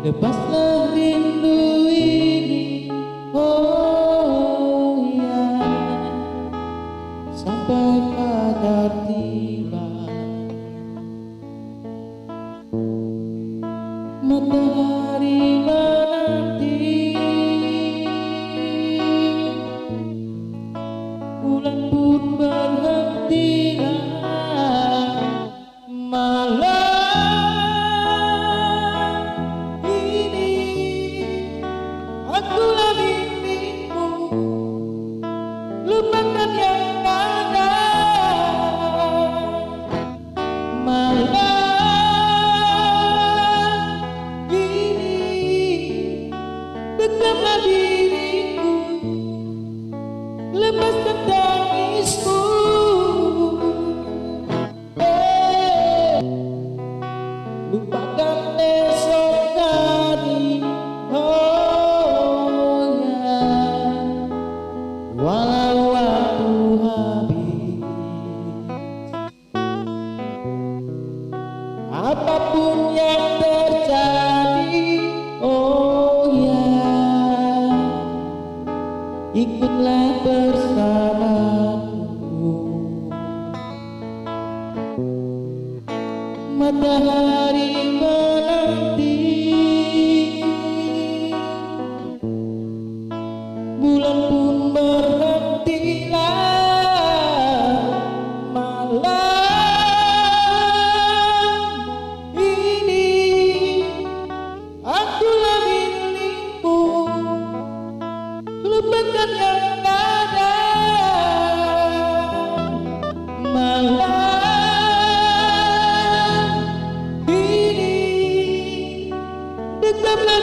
Lepaslah rindu ini, oh ya, sampai pada tiba matahari menanti, bulan pun berhentilah malam. Akulah mimpimu, lupakan yang ada. Malam ini dekaplah diriku, lepaskan tangisku. Lupakan esok hari, walau waktu habis. Apapun yang terjadi, oh ya, ikutlah bersamaku. Matahari menanti, bulan pun berhentilah malam ini. Akulah milikmu, lupakan yang ada. Malam ini dekaplah